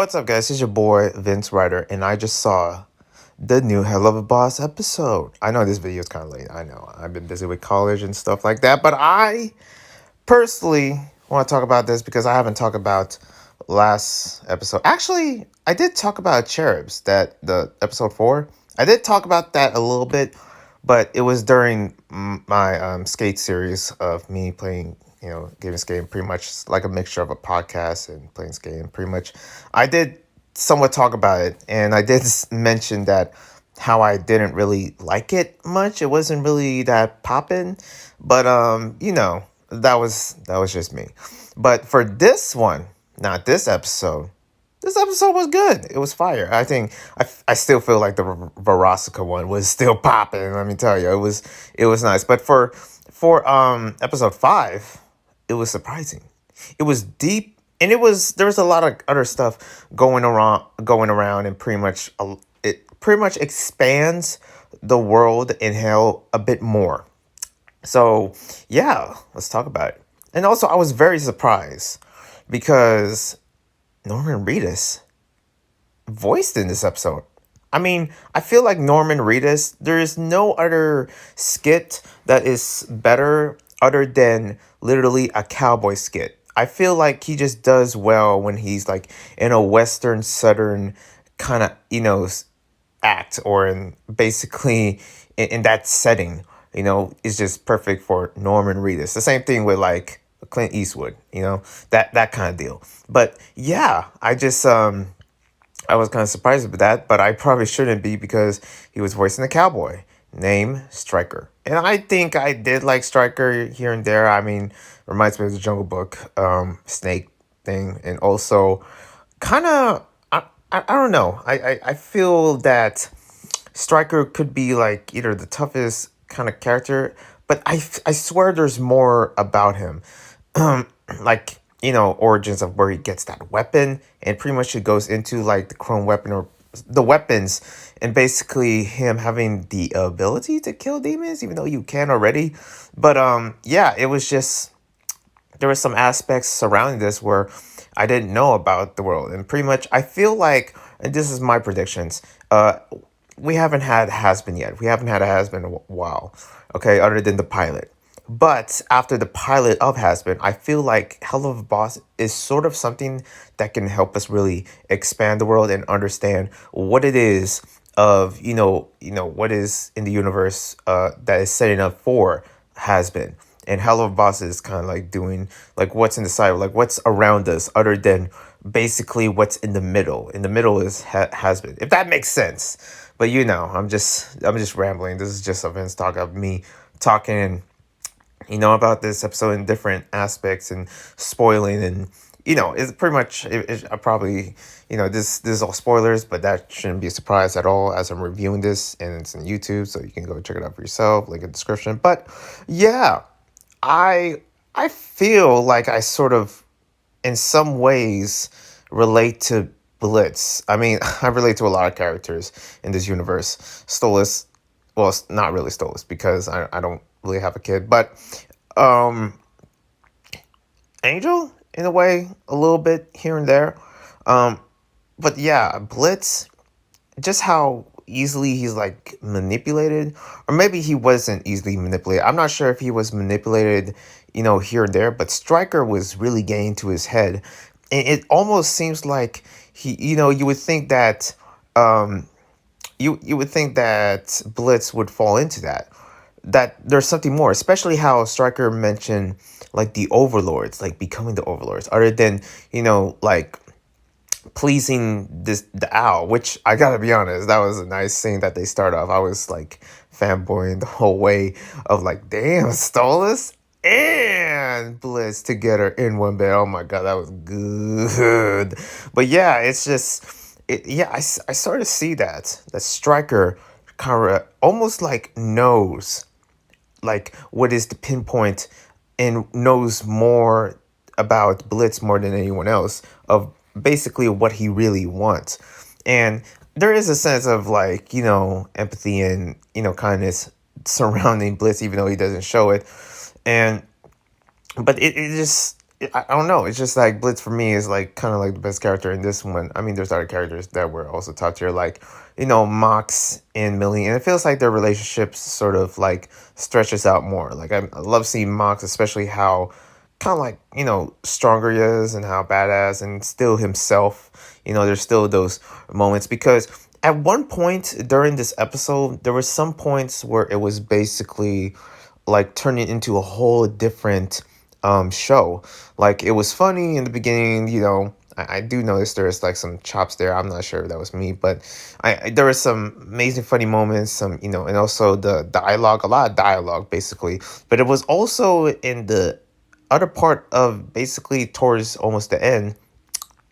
What's up, guys? It's your boy Vince Ryder, and I just saw the new Helluva Boss episode. I know this video is kind of late. I know I've been busy with college and stuff like that, but I personally want to talk about this because I haven't talked about last episode. Actually, I did talk about Cherubs, that the episode 4. I did talk about that a little bit, but it was during my skate series of me playing, gaming skating, pretty much like a mixture of a podcast and playing skating. Pretty much, I did somewhat talk about it, and I did mention that how I didn't really like it much. It wasn't really that poppin', but that was just me. But for this one, not this episode. This episode was good. It was fire. I think I still feel like the Verosica one was still popping. Let me tell you, it was nice. But for episode 5, it was surprising. It was deep, and there was a lot of other stuff going around, and it pretty much expands the world in hell a bit more. So yeah, let's talk about it. And also, I was very surprised because Norman Reedus voiced in this episode. I mean, I feel like Norman Reedus, there is no other skit that is better other than literally a cowboy skit. I feel like he just does well when he's like in a Western Southern kind of, act, or in basically in that setting. Is just perfect for Norman Reedus. The same thing with like Clint Eastwood, that kind of deal. But yeah, I was kind of surprised with that, but I probably shouldn't be because he was voicing a cowboy named Stryker. And I think I did like Stryker here and there. I mean, reminds me of the Jungle Book snake thing. And also kind of, I don't know. I feel that Stryker could be like either the toughest kind of character, but I swear there's more about him. Like, origins of where he gets that weapon, and pretty much it goes into like the chrome weapon or the weapons, and basically him having the ability to kill demons, even though you can already. But yeah, it was just, there were some aspects surrounding this where I didn't know about the world, and pretty much I feel like, and this is my predictions, we haven't had has-been yet. We haven't had a has-been in a while, okay, other than the pilot. But after the pilot of Has-Been, I feel like Helluva Boss is sort of something that can help us really expand the world and understand what it is of, what is in the universe that is setting up for Has-Been. And Helluva Boss is kind of like doing like what's in the side, like what's around us other than basically what's in the middle. In the middle is Has-Been, if that makes sense. But I'm just rambling. This is just a Vince talk of me talking, about this episode in different aspects and spoiling, and it's pretty much I probably, this is all spoilers, but that shouldn't be a surprise at all as I'm reviewing this, and it's on YouTube, so you can go check it out for yourself, link in the description. But yeah, I feel like I sort of in some ways relate to Blitz. I mean, I relate to a lot of characters in this universe. Stolas, well, it's not really Stolas because I don't really have a kid, but um, Angel in a way, a little bit here and there. Um, but yeah, Blitz, just how easily he's like manipulated, or maybe he wasn't easily manipulated. I'm not sure if he was manipulated, here and there, but Stryker was really getting to his head. And it almost seems like he, you would think that you would think that Blitz would fall into that there's something more, especially how Stryker mentioned like the overlords, like becoming the overlords, other than, like pleasing the owl, which I gotta be honest, that was a nice scene that they start off. I was like fanboying the whole way of like, damn, Stolas and Blitz together in one bed. Oh my god, that was good. But yeah, it's just I sort of see that Stryker kind of almost like knows like what is the pinpoint, and knows more about Blitz more than anyone else of basically what he really wants. And there is a sense of like, empathy and, kindness surrounding Blitz, even though he doesn't show it. And but it just I don't know. It's just like Blitz for me is like kind of like the best character in this one. I mean, there's other characters that were also top tier, like Mox and Millie, and it feels like their relationship sort of like stretches out more. Like I love seeing Mox, especially how kind of like stronger he is and how badass and still himself. There's still those moments because at one point during this episode, there were some points where it was basically like turning into a whole different show. Like it was funny in the beginning, I do notice there's like some chops there. I'm not sure if that was me, but there were some amazing funny moments, some and also the dialogue, a lot of dialogue basically. But it was also in the other part of basically towards almost the end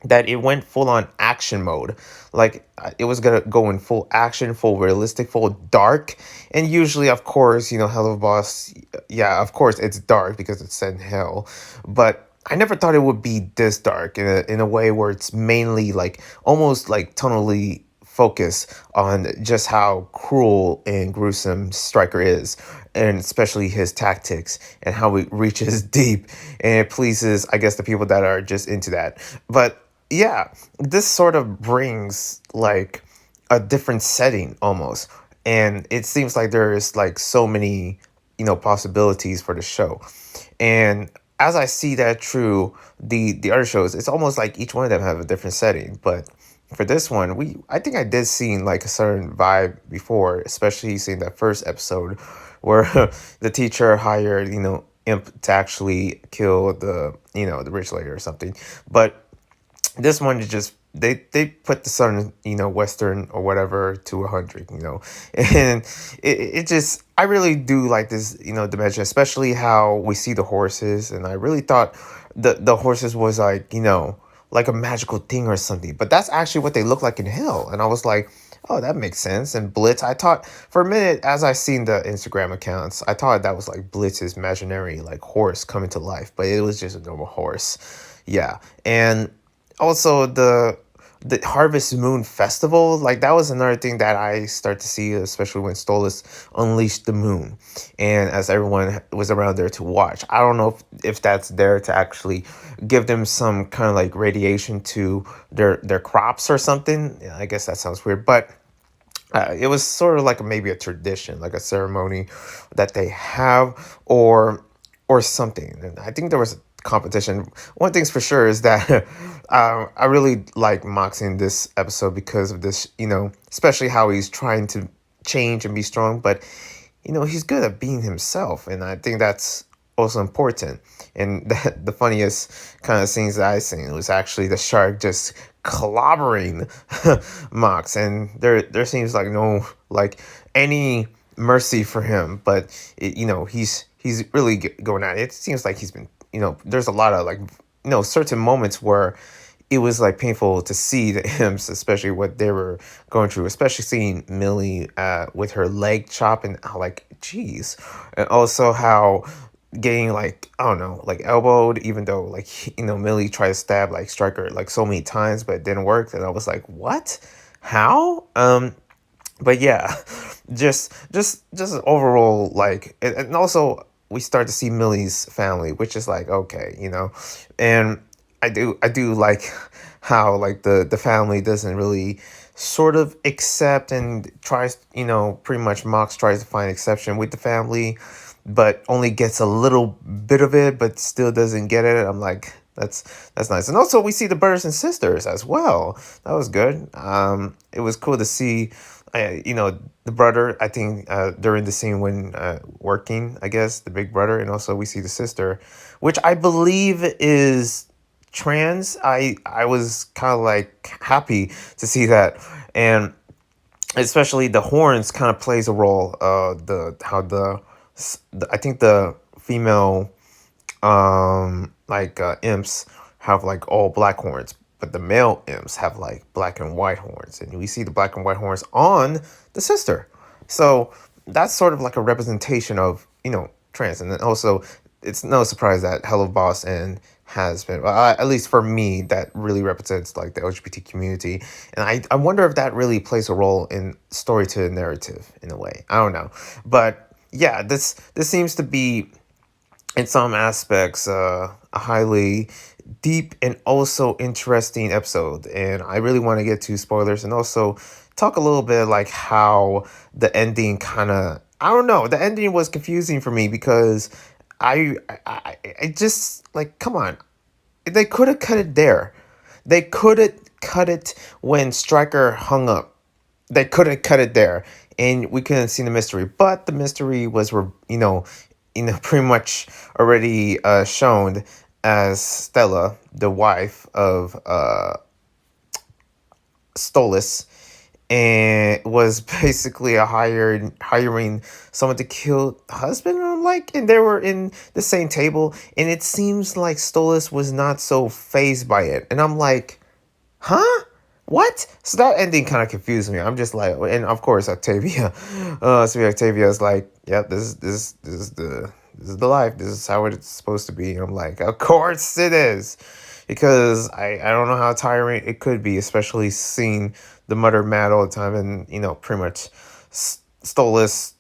that it went full on action mode. Like it was gonna go in full action, full realistic, full dark. And usually, of course, Helluva Boss, yeah, of course it's dark because it's set in hell. But I never thought it would be this dark in a way where it's mainly like almost like tonally focused on just how cruel and gruesome Stryker is, and especially his tactics and how it reaches deep and it pleases, I guess, the people that are just into that. But yeah, this sort of brings like a different setting almost. And it seems like there's like so many, possibilities for the show. And as I see that through the other shows, it's almost like each one of them have a different setting. But for this one, I think I did see like a certain vibe before, especially seeing that first episode where the teacher hired, Imp to actually kill the rich lady or something. But this one is just they put the sun western or whatever to 100, and it just I really do like this dimension, especially how we see the horses, and I really thought the horses was like like a magical thing or something, but that's actually what they look like in hell, and I was like, oh, that makes sense. And Blitz, I thought for a minute as I seen the Instagram accounts, I thought that was like Blitz's imaginary like horse coming to life, but it was just a normal horse. Yeah. And also the Harvest Moon Festival, like that was another thing that I start to see, especially when Stolas unleashed the moon, and as everyone was around there to watch. I don't know if that's there to actually give them some kind of like radiation to their crops or something. Yeah, I guess that sounds weird, but it was sort of like maybe a tradition, like a ceremony that they have, or something. And I think there was a competition. One thing's for sure is that I really like Moxie in this episode because of this, especially how he's trying to change and be strong, but he's good at being himself, and I think that's also important. And the funniest kind of scenes that I seen was actually the shark just clobbering Mox, and there seems like no like any mercy for him, but he's really going at it. It seems like he's been there's a lot of like certain moments where it was like painful to see the imps, especially what they were going through, especially seeing Millie with her leg chop and how like, geez, and also how getting like I don't know like elbowed, even though like Millie tried to stab like Stryker like so many times, but it didn't work, and I was like, what, how? But yeah, just overall like, and also we start to see Millie's family, which is like okay, and I do like how like the family doesn't really sort of accept and tries, pretty much Mox tries to find exception with the family, but only gets a little bit of it, but still doesn't get it. I'm like, that's nice. And also we see the brothers and sisters as well. That was good. It was cool to see, the brother, I think, during the scene when working, I guess, the big brother, and also we see the sister, which I believe is trans. I was kind of like happy to see that, and especially the horns kind of plays a role. The how the I think the female imps have like all black horns, but the male imps have like black and white horns, and we see the black and white horns on the sister. So that's sort of like a representation of trans, and then also it's no surprise that Hello Boss and has been, well, at least for me, that really represents like the LGBT community, and I wonder if that really plays a role in story to narrative in a way. I don't know, but yeah, this seems to be in some aspects a highly deep and also interesting episode. And I really want to get to spoilers and also talk a little bit like how the ending kind of, I don't know, the ending was confusing for me because I just like, come on, they could have cut it there. They could have cut it when Stryker hung up. They could have cut it there, and we couldn't see the mystery. But the mystery was, pretty much already shown as Stella, the wife of Stolas, and was basically hiring someone to kill husband. I'm like, and they were in the same table, and it seems like Stolas was not so phased by it, and I'm like, huh? What? So that ending kind of confused me. I'm just like, and of course Octavia, Octavia is like, yep, this is the life. This is how it's supposed to be. And I'm like, of course it is, because I don't know how tiring it could be, especially seeing the mother mad all the time, and pretty much Stolas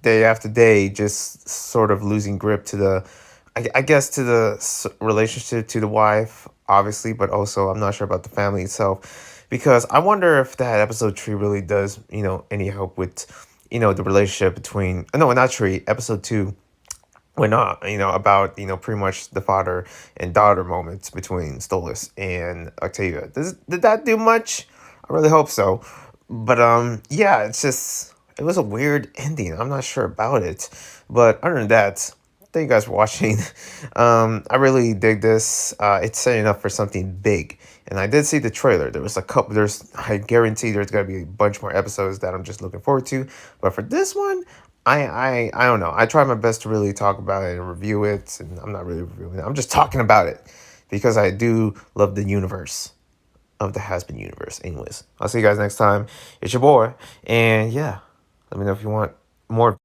day after day, just sort of losing grip to the, I guess, to the relationship to the wife, obviously, but also I'm not sure about the family itself, because I wonder if that episode tree really does, any help with, the relationship between, no, not tree, episode two, when about pretty much the father and daughter moments between Stolas and Octavia. Did that do much? I really hope so. But yeah, it was a weird ending. I'm not sure about it. But other than that, thank you guys for watching. I really dig this. It's setting up for something big. And I did see the trailer. There was a couple, I guarantee there's gonna be a bunch more episodes that I'm just looking forward to. But for this one, I don't know. I try my best to really talk about it and review it, and I'm not really reviewing it. I'm just talking about it because I do love the universe of the Has Been universe. Anyways, I'll see you guys next time. It's your boy, and yeah, let me know if you want more.